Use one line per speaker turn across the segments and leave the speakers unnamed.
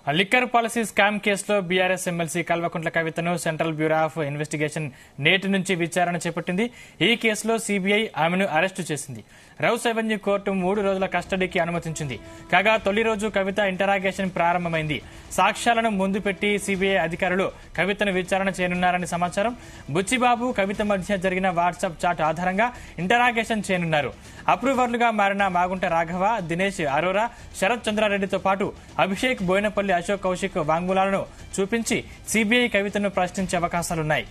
Liquor policy scam కేసులో BRS MLC Kalvakuntla కవితను central bureau of investigation నేటి నుంచి విచారణ చేపట్టింది. ఈ కేసులో సీబీఐ ఆమెను అరెస్టు చేసింది. రౌస్ అవెన్యూ కోర్టు 3 రోజుల కస్టడీకి అనుమతించింది. కాగా తొలి రోజు కవిత ఇంటరాగేషన్ ప్రారంభమైంది. సాక్ష్యాలను ముందు పెట్టి సీబీఐ అధికారులు కవితను విచారణ చేయనున్నారని సమాచారం. బుచ్చిబాబు కవిత మధ్య జరిగిన వాట్సాప్ చాట్ ఆధారంగా ఇంటరాగేషన్ చేయనున్నారు. అప్రూవర్లుగా మారిన మాగుంట రాఘవ, దినేష్ అరోరా, శరత్ చంద్రారెడ్డితో పాటు అభిషేక్ బోయినపల్లి, అశోక్ కౌశిక్ వాంగ్మూలాలను చూపించి సీబీఐ కవితను ప్రశ్నించే అవకాశాలున్నాయి.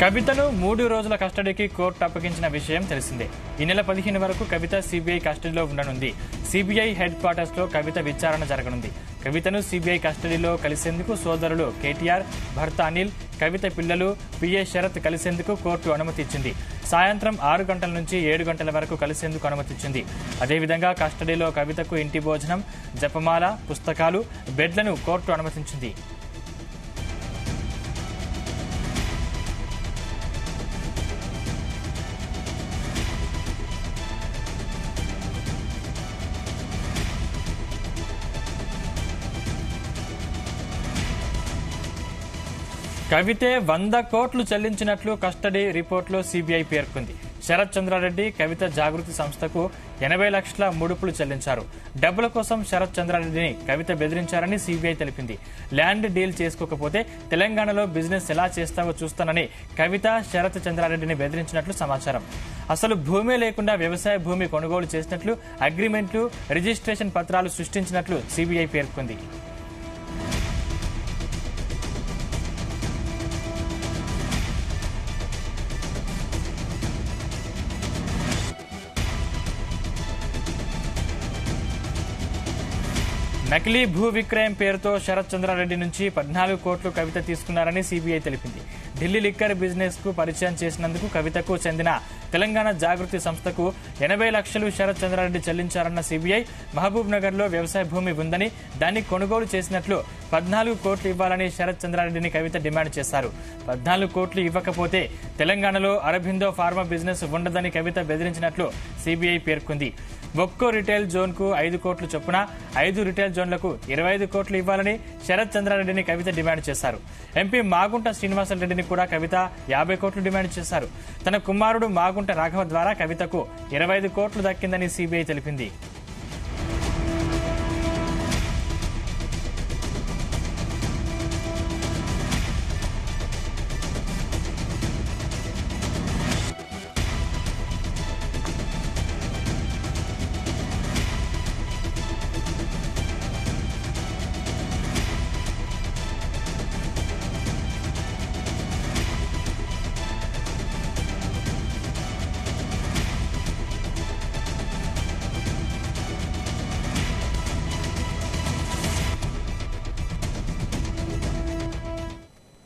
కవితను 3 రోజుల కస్టడీకి కోర్టు అప్పగించిన విషయం తెలిసిందే. ఈ నెల 15 వరకు కవిత సీబీఐ కస్టడీలో ఉండనుంది. సీబీఐ హెడ్ క్వార్టర్స్ లో కవిత విచారణ జరగనుంది. కవితను సీబీఐ కస్టడీలో కలిసేందుకు సోదరులు కేటీఆర్, భర్త అనిల్, కవిత పిల్లలు పిఏ శరత్ కలిసేందుకు కోర్టు అనుమతి ఇచ్చింది. సాయంత్రం 6 గంటల నుంచి 7 గంటల వరకు కలిసేందుకు అనుమతిచ్చింది. అదేవిధంగా కస్టడీలో కవితకు ఇంటి భోజనం, జపమాల, పుస్తకాలు, బెడ్లను కోర్టు అనుమతించింది. కవితే 100 కోట్లు చెల్లించినట్లు కస్టడీ రిపోర్టులో సీబీఐ పేర్కొంది. శరత్ చంద్రారెడ్డి కవిత జాగృతి సంస్థకు 80 లక్షల ముడుపులు చెల్లించారు. డబ్బుల కోసం శరత్ చంద్రారెడ్డిని కవిత బెదిరించారని సీబీఐ తెలిపింది. ల్యాండ్ డీల్ చేసుకోకపోతే తెలంగాణలో బిజినెస్ ఎలా చేస్తావో చూస్తానని కవిత శరత్ చంద్రారెడ్డిని బెదిరించినట్లు సమాచారం. అసలు భూమే లేకుండా వ్యవసాయ భూమి కొనుగోలు చేసినట్లు, అగ్రిమెంట్లు, రిజిస్ట్రేషన్ పత్రాలు సృష్టించినట్లు సీబీఐ పేర్కొంది. నకిలీ భూ విక్రయం పేరుతో శరత్ చంద్రారెడ్డి నుంచి 14 కోట్లు కవిత తీసుకున్నారని సీబీఐ తెలిపింది. ఢిల్లీ లిక్కర్ బిజినెస్ కు పరిచయం చేసినందుకు కవితకు చెందిన తెలంగాణ జాగృతి సంస్థకు 80 లక్షలు శరత్ చంద్రారెడ్డి చెల్లించారన్న సీబీఐ, మహబూబ్ నగర్ లో వ్యవసాయ భూమి ఉందని దాన్ని కొనుగోలు చేసినట్లు 14 కోట్లు ఇవ్వాలని శరత్ చంద్రారెడ్డిని కవిత డిమాండ్ చేశారు. 14 కోట్లు ఇవ్వకపోతే తెలంగాణలో అరబిందో ఫార్మా బిజినెస్ ఉండదని కవిత బెదిరించినట్లు సీబీఐ పేర్కొంది. ఒక్కో రిటైల్ జోన్ కు 5 కోట్లు చొప్పున 5 రిటైల్ జోన్లకు 25 కోట్లు ఇవ్వాలని శరత్ చంద్రారెడ్డిని కవిత డిమాండ్ చేశారు. ఎంపీ మాగుంట శ్రీనివాసరెడ్డిని కూడా కవిత 50 కోట్లు డిమాండ్ చేశారు. తన కుమారుడు మాగుంట రాఘవ ద్వారా కవితకు 25 కోట్లు దక్కిందని సీబీఐ తెలిపింది.